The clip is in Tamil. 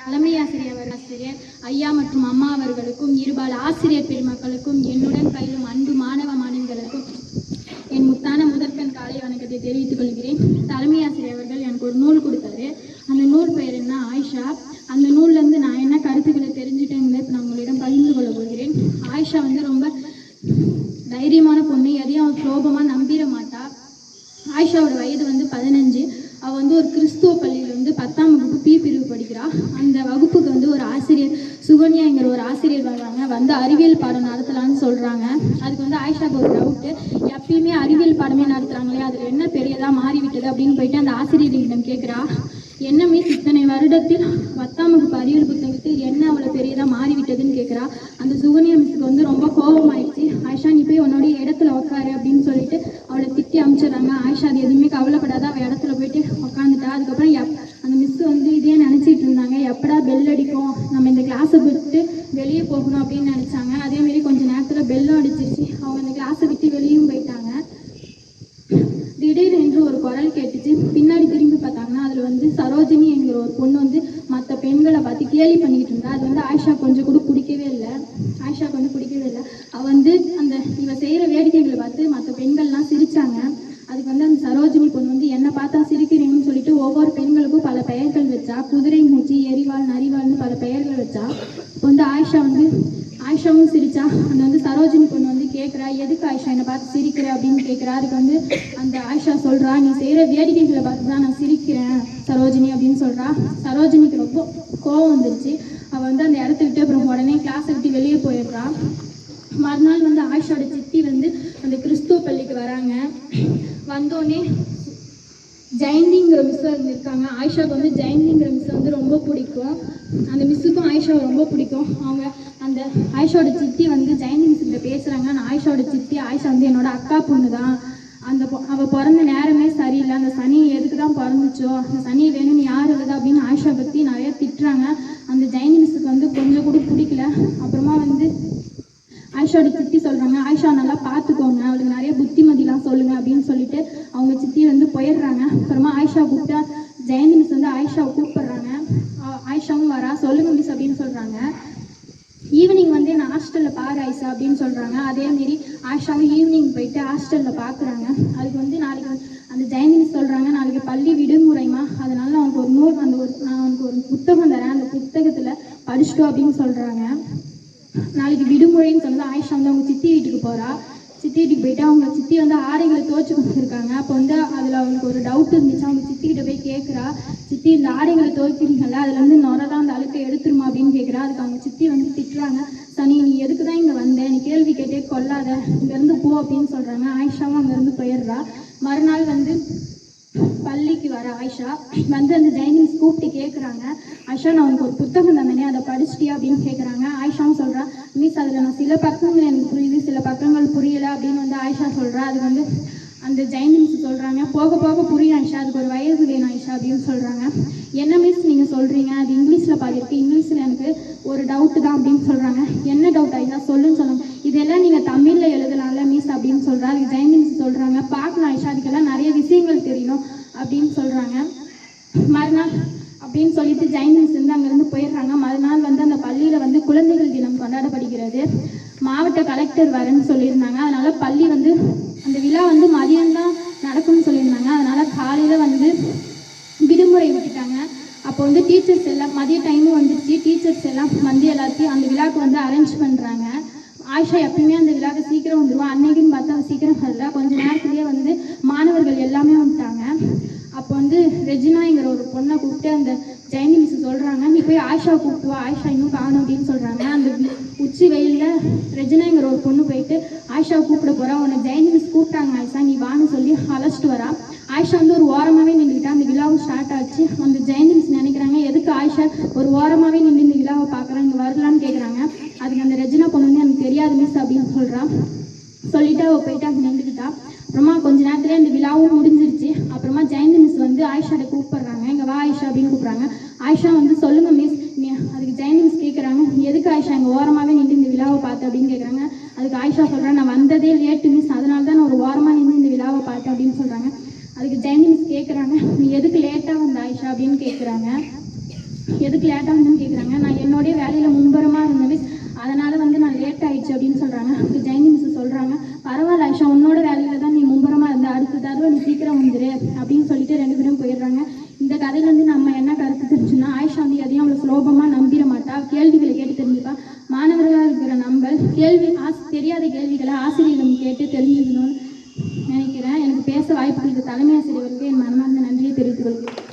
தலைமை ஆசிரியர் ஐயா மற்றும் அம்மா அவர்களுக்கும் இருபால் ஆசிரியர் பெருமக்களுக்கும் என்னுடன் பயிலும் அன்பு மாணவ மாணவிகளுக்கும் என் முத்தான முதற்கண் காலை வணக்கத்தை தெரிவித்துக் கொள்கிறேன். தலைமை ஆசிரியர் அவர்கள் எனக்கு ஒரு நூல் கொடுத்தாரு. அந்த நூல் பெயர் என்ன? ஆயிஷா. அந்த நூல்லேருந்து நான் என்ன கருத்துக்களை தெரிஞ்சுட்டேங்கிறத இப்போ நான் உங்களிடம் பகிர்ந்து கொள்ள போகிறேன். ஆயிஷா ரொம்ப தைரியமான பொண்ணு, எதையும் அவள் கோபமாக நம்பிட மாட்டா. ஆயிஷாவோட வயது 15. அவள் ஒரு கிறிஸ்துவ பள்ளியில் 10ஆம் வகுப்பு பி பிரிவு படிக்கிறா. அந்த வகுப்புக்கு ஒரு ஆசிரியர் சுகன்யாங்கிற ஒரு ஆசிரியர் வருவாங்க. அறிவியல் பாடம் நடத்தலான்னு சொல்கிறாங்க. அதுக்கு ஆயிஷாவுக்கு ஒரு டவுட்டு, எப்பயுமே அறிவியல் பாடமே நடத்துகிறாங்களே, அதில் என்ன பெரியதாக மாறிவிட்டது அப்படின்னு போயிட்டு அந்த ஆசிரியரிடம் கேட்குறா. என்ன மிஸ், இத்தனை வருடத்தில் 10ஆம் வகுப்பு அறிவியல் புத்தகத்தில் என்ன அவ்வளோ பெரியதாக மாறிவிட்டதுன்னு கேட்குறா. அந்த சுகன்யா மிஸ்ஸுக்கு ரொம்ப கோபமாயிடுச்சு. ஆயிஷா, நீ போய் உன்னோடைய இடத்துல உட்காரு அப்படின்னு சொல்லிட்டு அவளை திட்டி அனுப்பிச்சிடுறாங்க. ஆயிஷா அது எதுவுமே கவலைப்படாத அவள் இடத்துல போயிட்டு உட்காந்துட்டா. அதுக்கப்புறம் அந்த மிஸ்ஸு இதே நினச்சிட்டு இருந்தாங்க, எப்படா பெல் அடிக்கும், நம்ம இந்த கிளாஸை விட்டு வெளியே போகணும் அப்படின்னு நினச்சாங்க. அதேமாரி கொஞ்சம் நேரத்தில் பெல்லும் அடிச்சிருச்சு. அவங்க அந்த கிளாஸை விட்டு வெளியும் போயிட்டாங்க. திடீரென்று ஒரு குரல் கேட்டுச்சு. பின்னாடி திரும்பி பார்த்தாங்கன்னா அதில் சரோஜினி என்கிற ஒரு பொண்ணு மற்ற பெண்களை பார்த்து கேலி பண்ணிக்கிட்டு இருந்தா. அது ஆயிஷா கொஞ்சம் கூட பிடிக்கவே இல்லை. அவள் அந்த இவ செய்கிற வேடிக்கைகளை பார்த்து மற்ற பெண்கள்லாம் சிரித்தாங்க. அதுக்கு அந்த சரோஜினி பொண்ணு என்னை பார்த்தா சிரிக்கிறீங்கன்னு சொல்லிட்டு ஒவ்வொரு பெண்களுக்கும் பல பெயர்கள் வச்சா. குதிரை மூச்சி, எரிவாள், நரிவாள்னு பல பெயர்கள் வச்சா. இப்போ ஆயிஷாவும் சிரிச்சா. அந்த சரோஜினி பொண்ணு கேட்குறா, எதுக்கு ஆயிஷா என்னை பார்த்து சிரிக்கிற அப்படின்னு கேட்குறா. அதுக்கு அந்த ஆயிஷா சொல்கிறா, நீ செய்கிற வேடிக்கைகளை பார்த்து தான் நான் சிரிக்கிறேன் சரோஜினி அப்படின்னு சொல்கிறா. சரோஜினிக்கு ரொம்ப கோவம் வந்துருச்சு. அவள் அந்த இடத்த விட்டு அப்புறம் உடனே கிளாஸை விட்டு வெளியே போயிடுறா. மறுநாள் ஆயிஷாவோட சித்தி அந்த கிறிஸ்துவ பள்ளிக்கு வராங்க. வந்தோடனே ஜெயந்திங்கிற மிஸ் இருக்காங்க. ஆயிஷாவுக்கு ஜெயந்திங்கிற மிஸ் ரொம்ப பிடிக்கும். அந்த மிஸ்ஸுக்கும் ஆயிஷாவை ரொம்ப பிடிக்கும். அவங்க அந்த ஆயிஷாவோட சித்தி ஜெயந்தி மிஸ்கிட்ட பேசுகிறாங்க. நான் ஆயிஷாவோட சித்தி, ஆயிஷா என்னோட அக்கா பொண்ணு தான். அவள் பிறந்த நேரமே சரியில்லை, அந்த சனி எதுக்கு தான் பிறந்துச்சோ, அந்த சனி வேணும்னு யார் இல்லதா அப்படின்னு ஆயிஷா பற்றி நிறைய திட்டுறாங்க. அந்த ஜெயந்தி மிஸ்ஸுக்கு கொஞ்சம் கூட பிடிக்கல. அப்புறமா ஆயிஷாவோட சித்தி சொல்கிறாங்க, ஆயிஷா நல்லா பார்த்துக்கோங்க, அவளுக்கு நிறைய புத்திமதிலாம் சொல்லுங்கள் அப்படின்னு சொல்லிட்டு அவங்க சித்தி போயிடுறாங்க. அப்புறமா ஆயிஷா கூப்பிட்டா ஜெயந்தி மிஸ் ஆயிஷாவை கூப்பிடுறாங்க. ஆயிஷாவும் வரா. சொல்லுங்கள் மிஸ் அப்படின்னு சொல்கிறாங்க. ஈவினிங் என்ன ஹாஸ்டலில் பாரு ஆயிஷா அப்படின்னு சொல்கிறாங்க. அதேமாரி ஆயிஷாவும் ஈவினிங் போயிட்டு ஹாஸ்டலில் பார்க்குறாங்க. அதுக்கு நாளைக்கு அந்த ஜெயந்தி மிஸ் சொல்கிறாங்க, நாளைக்கு பள்ளி விடுமுறைமா, அதனால அவனுக்கு ஒரு நூல் நான் அவனுக்கு ஒரு புத்தகம் தரேன், அந்த புத்தகத்தில் படிச்சுட்டோம் அப்படின்னு சொல்கிறாங்க. நாளைக்கு விடுமுறைன்னு சொன்னது ஆயிஷா அவங்க சித்தி வீட்டுக்கு போகிறா. சித்தி வீட்டுக்கு போயிட்டு அவங்க சித்தி ஆடைகளை துவைச்சு கொடுத்துருக்காங்க. அப்போ அதில் அவங்களுக்கு ஒரு டவுட் இருந்துச்சு. அவங்க சித்திக்கிட்ட போய் கேட்குறா, சித்தி இந்த ஆடைகளை துவைக்கிறீங்கல்ல, அதில் நுரதான் அந்த அழுக்கை எடுத்துருமா அப்படின்னு கேட்குறா. அதுக்கு அவங்க சித்தி திட்டுறாங்க, சனி நீ எதுக்கு தான் இங்கே வந்த, நீ கேள்வி கேட்டே கொள்ளாத, இங்கேருந்து போ அப்படின்னு சொல்கிறாங்க. ஆயிஷாவும் அங்கேருந்து போயிடுறா. மறுநாள் பள்ளிக்கு வர ஆயிஷா அந்த ஜெயந்தி மிஸ் கூப்பிட்டு கேட்குறாங்க, ஆயிஷா நான் உனக்கு ஒரு புத்தகம் தந்தனே, அதை படிச்சிட்டியா அப்படின்னு கேட்குறாங்க. ஆயிஷாவும் சொல்கிறா, மிஸ் அதில் நான் சில பக்கங்கள் எனக்கு புரியுது, சில பக்கங்கள் புரியலை அப்படின்னு ஆயிஷா சொல்கிறா. அது அந்த ஜெயந்தி மிஸ் சொல்கிறாங்க, போக போக புரியும் ஆயிஷா, அதுக்கு ஒரு வயது வேணும் ஆயிஷா அப்படின்னு சொல்கிறாங்க. என்ன மிஸ் நீங்கள் சொல்கிறீங்க, அது இங்கிலீஷில் பாதிருக்கு, இங்கிலீஷில் எனக்கு ஒரு டவுட்டு தான் அப்படின்னு சொல்கிறாங்க. என்ன டவுட் ஆயிஷா சொல்லுன்னு சொல்லுங்க, இதெல்லாம் நீங்கள் தமிழில் எழுதலாம்ல மிஸ் அப்படின்னு சொல்கிறா. அதுக்கு ஜெயந்தி மிஸ் சொல்கிறாங்க, பார்க்கலாம் ஆயிஷா, அதுக்கெல்லாம் நிறைய விஷயங்கள் தெரியணும் அப்படின்னு சொல்கிறாங்க. மறுநாள் அப்படின்னு சொல்லிட்டு ஜெயந்தி மிஸ் அங்கேருந்து போயிடுறாங்க. மறுநாள் அந்த பள்ளியில் குழந்தைகள் தினம் கொண்டாடப்படுகிறது. மாவட்ட கலெக்டர் வரேன்னு சொல்லியிருந்தாங்க. அதனால் பள்ளி அந்த விழா மதியம்தான் நடக்கும்னு சொல்லியிருந்தாங்க. அதனால் காலையில் விடுமுறை விட்டுட்டாங்க. அப்போ டீச்சர்ஸ் எல்லாம் மதிய டைமும் வந்துடுச்சு. டீச்சர்ஸ் எல்லாம் எல்லாத்தையும் அந்த விழாவுக்கு அரேஞ்ச் பண்ணுறாங்க. ஆயிஷா எப்பயுமே அந்த விழாவுக்கு சீக்கிரம் வந்துடுவான். அன்னைக்குன்னு பார்த்தா சீக்கிரம் வரல. கொஞ்சம் நேரத்துலேயே மாணவர்கள் எல்லாமே வந்துட்டாங்க. அப்போ ரெஜினாங்கிற ஒரு பொண்ணை கூப்பிட்டு அந்த ஜெயந்தி மிஸ் சொல்கிறாங்க, நீ போய் ஆயிஷாவை கூப்பிட்டு வா, ஆயிஷா இன்னும் காணும் அப்படின்னு சொல்கிறாங்க. அந்த உச்சி வெயிலில் ரெஜினாங்கிற ஒரு பொண்ணு போயிட்டு ஆயிஷாவை கூப்பிட போகிறா. உன்னை ஜெயந்தி மிஸ் கூப்பிட்டாங்க ஆயிஷா, நீ வான்னு சொல்லி அழைச்சிட்டு வரா. ஆயிஷா ஒரு ஓரமாகவே நின்றுக்கிட்டா. அந்த விழாவும் ஸ்டார்ட் ஆச்சு. அந்த ஜெயந்தி மிஸ் நினைக்கிறாங்க, எதுக்கு ஆயிஷா ஒரு ஓரமாகவே நின்று இந்த விழாவை பார்க்குறாங்க, இங்கே வரலான்னு கேட்குறாங்க. அதுக்கு அந்த ரெஜினா பொண்ணு எனக்கு தெரியாது மிஸ் அப்படின்னு சொல்கிறா. சொல்லிவிட்டு அவள் போயிட்டு அங்கே நின்றுக்கிட்டா. அப்புறமா கொஞ்ச நேரத்துலேயே அந்த விழாவும் முடிஞ்சிருச்சு. அப்புறமா ஜெயந்தி மிஸ் ஆயிஷாவை கூப்பிட்றாங்க, இங்கே வா ஆயிஷா அப்படின்னு கூப்பிட்றாங்க. ஆயிஷா சொல்லுங்கள் மிஸ். அதுக்கு ஜெயந்தி மிஸ் கேட்குறாங்க, எதுக்கு ஆயிஷா இங்கே ஓரமாகவே நின்று இந்த விழாவை பார்த்து அப்படின்னு கேட்குறாங்க. அதுக்கு ஆயிஷா சொல்கிறேன், நான் வந்ததே லேட்டு மிஸ், அதனால தான் நான் ஒரு ஓரமாக நின்று இந்த விழாவை பார்த்தேன் அப்படின்னு சொல்கிறாங்க. அதுக்கு ஜெயந்தி மிஸ் கேட்குறாங்க, நீ எதுக்கு லேட்டாக வந்த ஆயிஷா அப்படின்னு கேட்குறாங்க. எதுக்கு லேட்டாக வந்துன்னு கேட்குறாங்க. நான் என்னுடைய வேலையில் மும்பரமாக இருந்த மிஸ், அதனால் வந்து நான் லேட் ஆகிடுச்சு அப்படின்னு சொல்கிறாங்க. அதுக்கு ஜெயந்தி மிஸ் சொல்கிறாங்க, பரவாயில்ல ஆயிஷா, உன்னோட வேலையில் தான் நீ மும்பரமாக இருந்த, அடுத்த தடவை நீ சீக்கிரம் வந்துரு அப்படின்னு சொல்லிட்டு 2 பேரும் போயிடுறாங்க. இந்த கதையிலேருந்து நம்ம என்ன கருத்து தெரிஞ்சுன்னா, ஆயிஷா வந்து எதையும் அவ்வளோ சுலபமாக நம்பிட மாட்டா, கேள்விகளை கேட்டு தெரிஞ்சுப்பா. மாணவர்களாக இருக்கிற நம்ம தெரியாத கேள்விகளை ஆசிரியரிடம் கேட்டு தெரிஞ்சுக்கணும்னு நினைக்கிறேன். எனக்கு பேச வாய்ப்பு கொடுத்த தலைமை ஆசிரியர்களுக்கு என் மனமார்ந்த நன்றியை தெரிவித்துக் கொள்கிறேன்.